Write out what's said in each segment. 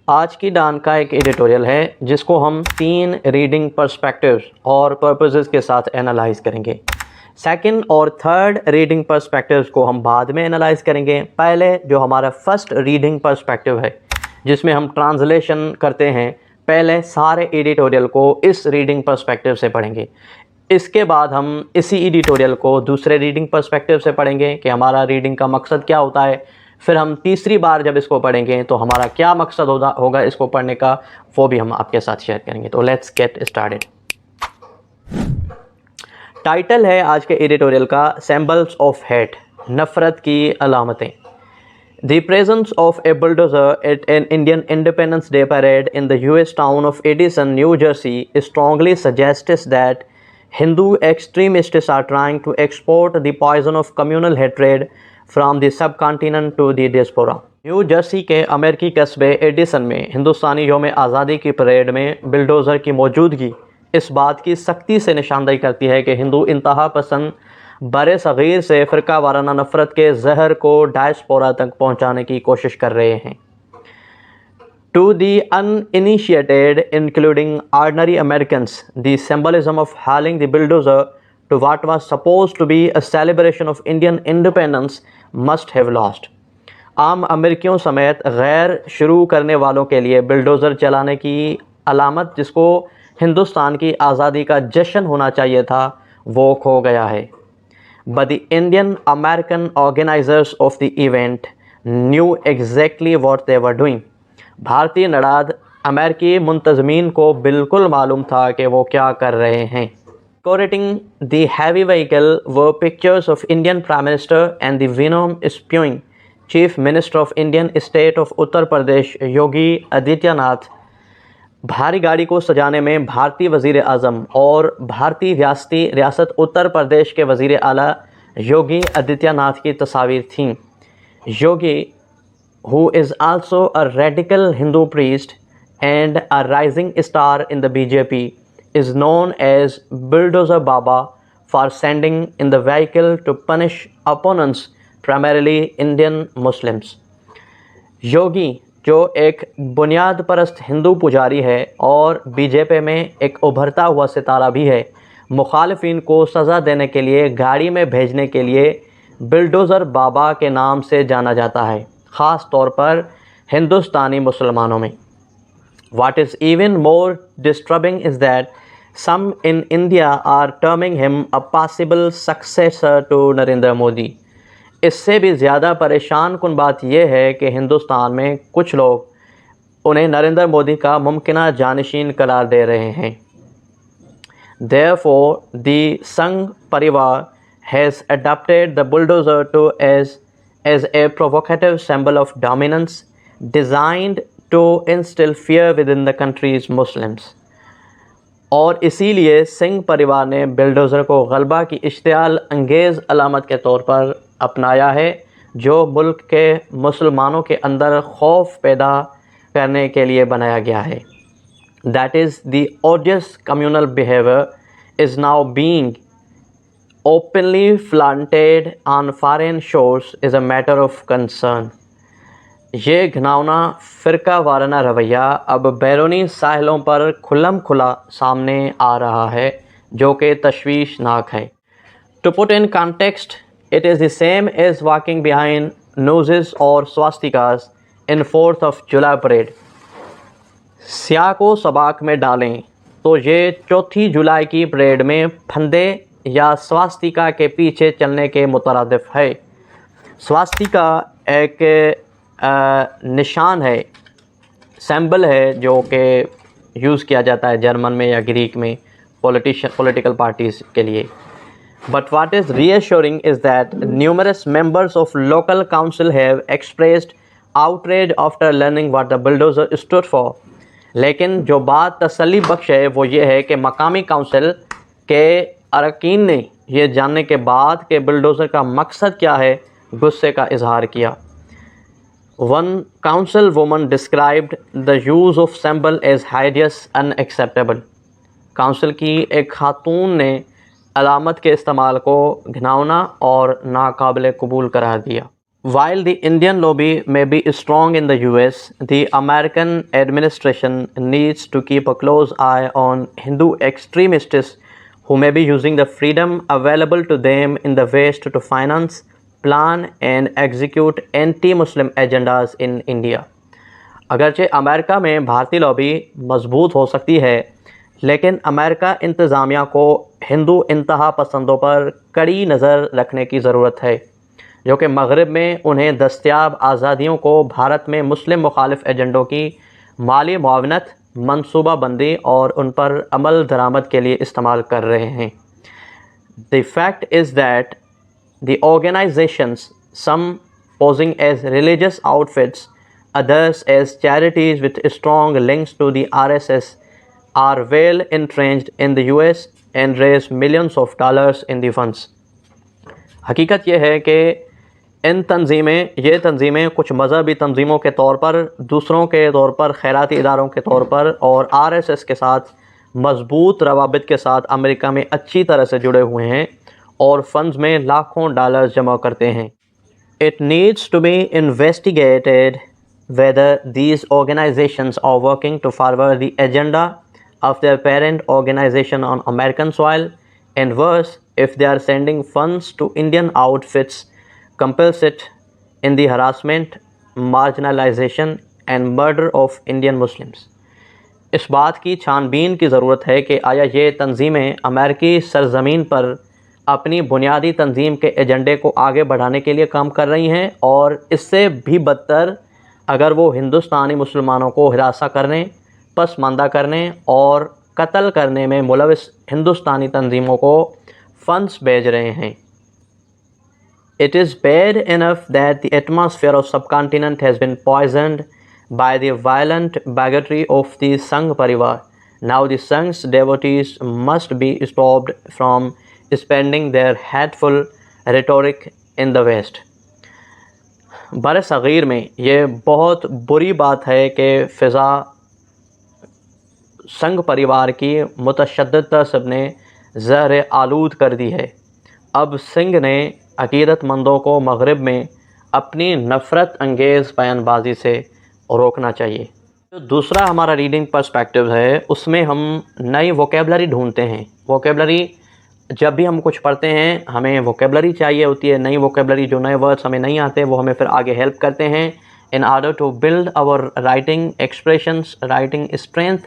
آج کی ڈان کا ایک ایڈیٹوریل ہے جس کو ہم 3 ریڈنگ پرسپیکٹیوز اور پرپزز کے ساتھ انالائز کریں گے. سیکنڈ اور تھرڈ ریڈنگ پرسپیکٹیوز کو ہم بعد میں انالائز کریں گے. پہلے جو ہمارا فرسٹ ریڈنگ پرسپیکٹیو ہے جس میں ہم ٹرانسلیشن کرتے ہیں، پہلے سارے ایڈیٹوریل کو اس ریڈنگ پرسپیکٹیو سے پڑھیں گے. اس کے بعد ہم اسی ایڈیٹوریل کو دوسرے ریڈنگ پرسپیکٹیو سے پڑھیں گے کہ ہمارا ریڈنگ کا مقصد کیا ہوتا ہے. پھر ہم تیسری بار جب اس کو پڑھیں گے تو ہمارا کیا مقصد ہوگا اس کو پڑھنے کا، وہ بھی ہم آپ کے ساتھ شیئر کریں گے. تو لیٹس گیٹ اسٹارٹڈ. ٹائٹل ہے آج کے ایڈیٹوریل کا سمبلز آف ہیٹ، نفرت کی علامتیں. The presence of a bulldozer at an Indian Independence Day parade in the US town of Edison, New Jersey strongly suggests that Hindu extremists are trying to export the poison of communal hatred from the subcontinent to the diaspora. New Jersey کے امریکی قصبے Edison میں ہندوستانی یوم آزادی کی parade میں bulldozer کی موجودگی اس بات کی سختی سے نشاندہی کرتی ہے کہ ہندو انتہا پسند بر صغیر سے فرقہ وارانہ نفرت کے زہر کو ڈائسپورا تک پہنچانے کی کوشش کر رہے ہیں. To the uninitiated, including ordinary Americans, the symbolism of hurling the bulldozer to what was supposed to be a celebration of Indian independence must have lost. عام امریکیوں سمیت غیر شروع کرنے والوں کے لیے بلڈوزر چلانے کی علامت جس کو ہندوستان کی آزادی کا جشن ہونا چاہیے تھا وہ کھو گیا ہے. But the Indian American organizers of the event knew exactly what they were doing. بھارتی نڑاد امریکی منتظمین کو بالکل معلوم تھا کہ وہ کیا کر رہے ہیں. Decorating the heavy vehicle were pictures of Indian Prime Minister and the venom-spewing Chief Minister of Indian State of Uttar Pradesh Yogi Aditya Nath. بھاری گاڑی کو سجانے میں بھارتی وزیر اعظم اور بھارتی ریاست اتر پردیش کے وزیر اعلیٰ یوگی آدتیہ ناتھ کی تصاویر تھیں. Yogi who is also a radical Hindu priest and a rising star in the BJP is known as Bulldozer Baba for sending in the vehicle to punish opponents, primarily Indian Muslims. Yogi جو ایک بنیاد پرست ہندو پجاری ہے اور بی جے پی میں ایک ابھرتا ہوا ستارہ بھی ہے، مخالفین کو سزا دینے کے لیے گاڑی میں بھیجنے کے لیے بلڈوزر بابا کے نام سے جانا جاتا ہے، خاص طور پر ہندوستانی مسلمانوں میں. What is even more disturbing is that some in India are terming him a possible successor to Narendra Modi. اس سے بھی زیادہ پریشان کن بات یہ ہے کہ ہندوستان میں کچھ لوگ انہیں نریندر مودی کا ممکنہ جانشین قرار دے رہے ہیں. Therefore, the Sangh Parivar has adopted the bulldozer as a provocative symbol of dominance designed to instill fear within the country's Muslims. اور اسی لیے سنگھ پریوار نے بلڈوزر کو غلبہ کی اشتعال انگیز علامت کے طور پر اپنایا ہے جو ملک کے مسلمانوں کے اندر خوف پیدا کرنے کے لیے بنایا گیا ہے. That is, the odious communal behavior is now being openly flaunted on foreign shores is a matter of concern. یہ گھناؤنا فرقہ وارانہ رویہ اب بیرونی ساحلوں پر کھلم کھلا سامنے آ رہا ہے جو کہ تشویشناک ہے. To put in context, it is the same as walking behind noses or swastikas in 4th of July parade. سیاہ کو سباق میں ڈالیں تو یہ 4 جولائی کی پریڈ میں پھندے یا سواستیکا کے پیچھے چلنے کے مترادف ہے. سواستیکا ایک نشان ہے، سمبل ہے جو کہ یوز کیا جاتا ہے جرمن میں یا گریک میں پولیٹیکل پارٹیز کے لیے. But what is reassuring is that numerous members of local council have expressed outrage after learning what the bulldozer stood for. لیکن جو بات تسلی بخش ہے وہ یہ ہے کہ مقامی کونسل کے اراکین نے یہ جاننے کے بعد کہ بلڈوزر کا مقصد کیا ہے غصے کا اظہار کیا. One council woman described the use of symbol as hideous, unacceptable. Council کی ایک خاتون نے علامت کے استعمال کو گھناؤنا اور ناقابل قبول قرار دیا. While the Indian lobby may be strong in the US, the American administration needs to keep a close eye on Hindu extremists who may be using the freedom available to them in the West to finance, plan and execute anti-Muslim agendas in India. اگرچہ امریکہ میں بھارتی lobby مضبوط ہو سکتی ہے، لیکن امریکہ انتظامیہ کو ہندو انتہا پسندوں پر کڑی نظر رکھنے کی ضرورت ہے، جو کہ مغرب میں انہیں دستیاب آزادیوں کو بھارت میں مسلم مخالف ایجنڈوں کی مالی معاونت، منصوبہ بندی اور ان پر عمل درآمد کے لیے استعمال کر رہے ہیں۔ The fact is that the organizations, some posing as religious outfits, others as charities with strong links to the RSS, are well entrenched in the US and raise millions of dollars in the funds. حقیقت یہ ہے کہ یہ تنظیمیں کچھ مذہبی تنظیموں کے طور پر، دوسروں کے طور پر، خیراتی اداروں کے طور پر اور RSS کے ساتھ مضبوط روابط کے ساتھ امریکہ میں اچھی طرح سے جڑے ہوئے ہیں اور فنڈز میں لاکھوں ڈالرز جمع کرتے ہیں۔ It needs to be investigated whether these organizations are working to forward the agenda of their parent organization on American soil, and worse, if they are sending funds to Indian outfits complicit in the harassment, marginalization and murder of Indian Muslims. اس بات کی چھان بین کی ضرورت ہے کہ آیا یہ تنظیمیں امریکی سرزمین پر اپنی بنیادی تنظیم کے ایجنڈے کو آگے بڑھانے کے لیے کام کر رہی ہیں، اور اس سے بھی بدتر اگر وہ ہندوستانی مسلمانوں کو ہراساں کرنے، پسماندہ کرنے اور قتل کرنے میں ملوث ہندوستانی تنظیموں کو فنڈز بھیج رہے ہیں۔ It is bad enough that the atmosphere of subcontinent has been poisoned by the violent bigotry of the Sangh Parivar. Now the Sangh's devotees must be stopped from spending their hateful rhetoric in the West. بر صغیر میں یہ بہت بری بات ہے کہ فضا سنگھ پریوار کی متشدد تعصب نے زہر آلود کر دی ہے۔ اب سنگھ نے عقیدت مندوں کو مغرب میں اپنی نفرت انگیز بیان بازی سے روکنا چاہیے۔ دوسرا ہمارا ریڈنگ پرسپیکٹیو ہے، اس میں ہم نئی ووکیبلری ڈھونڈتے ہیں۔ ووکیبلری جب بھی ہم کچھ پڑھتے ہیں ہمیں ووکیبلری چاہیے ہوتی ہے، نئی ووکیبلری، جو نئے ورڈس ہمیں نہیں آتے وہ ہمیں پھر آگے ہیلپ کرتے ہیں in order to build our writing expressions, writing strength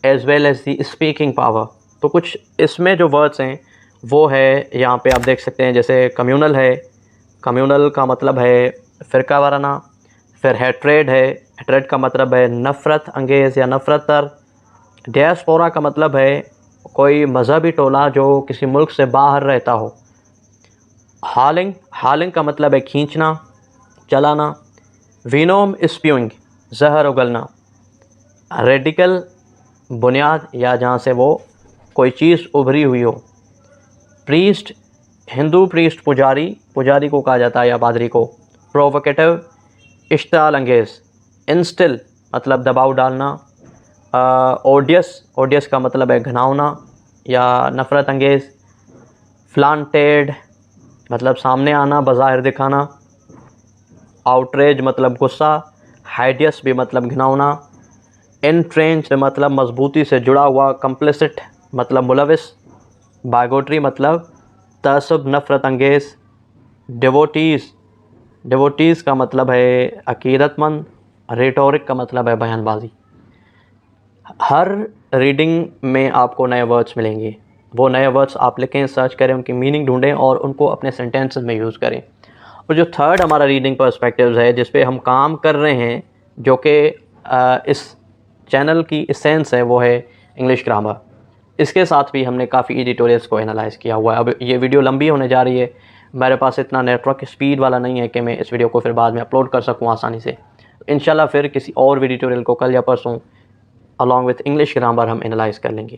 as well as the speaking power. تو کچھ اس میں جو ورڈس ہیں وہ ہے، یہاں پہ آپ دیکھ سکتے ہیں، جیسے کمیونل ہے، کمیونل کا مطلب ہے فرقہ وارانہ، پھر ہیٹریڈ ہے، ہیٹریڈ کا مطلب ہے نفرت انگیز یا نفرت تر، ڈیاسپورا کا مطلب ہے کوئی مذہبی ٹولہ جو کسی ملک سے باہر رہتا ہو، ہالنگ کا مطلب ہے کھینچنا، چلانا، وینوم اسپیونگ زہر اگلنا، ریڈیکل بنیاد یا جہاں سے وہ کوئی چیز ابھری ہوئی ہو، پریسٹ ہندو پریسٹ پجاری کو کہا جاتا ہے یا پادری کو، پرووکیٹو اشتعال انگیز، انسٹل مطلب دباؤ ڈالنا، اوڈیس کا مطلب ہے گھناؤنا یا نفرت انگیز، فلانٹیڈ مطلب سامنے آنا، بظاہر دکھانا، آؤٹریج مطلب غصہ، ہائیڈیس بھی مطلب گھناؤنا، انٹرینچ مطلب مضبوطی سے جڑا ہوا، کمپلسٹ مطلب ملوث، بائگوٹری مطلب تعصب نفرت انگیز، ڈیووٹیز کا مطلب ہے عقیدت مند، ریٹورک کا مطلب ہے بیان بازی۔ ہر ریڈنگ میں آپ کو نئے ورڈس ملیں گے، وہ نئے ورڈس آپ لکھیں، سرچ کریں، ان کی میننگ ڈھونڈیں اور ان کو اپنے سینٹینسز میں یوز کریں۔ اور جو تھرڈ ہمارا ریڈنگ پرسپیکٹیوز ہے جس پہ ہم کام کر رہے ہیں، جو کہ اس چینل کی اسینس ہے، وہ ہے انگلش گرامر۔ اس کے ساتھ بھی ہم نے کافی ایڈیٹوریلس کو انالائز کیا ہوا ہے۔ اب یہ ویڈیو لمبی ہونے جا رہی ہے، میرے پاس اتنا نیٹ ورک اسپیڈ والا نہیں ہے کہ میں اس ویڈیو کو پھر بعد میں اپلوڈ کر سکوں آسانی سے۔ انشاءاللہ پھر کسی اور ویڈیو ٹیوٹوریل کو کل یا پرسوں along with انگلش گرامر ہم انالائز کر لیں گے۔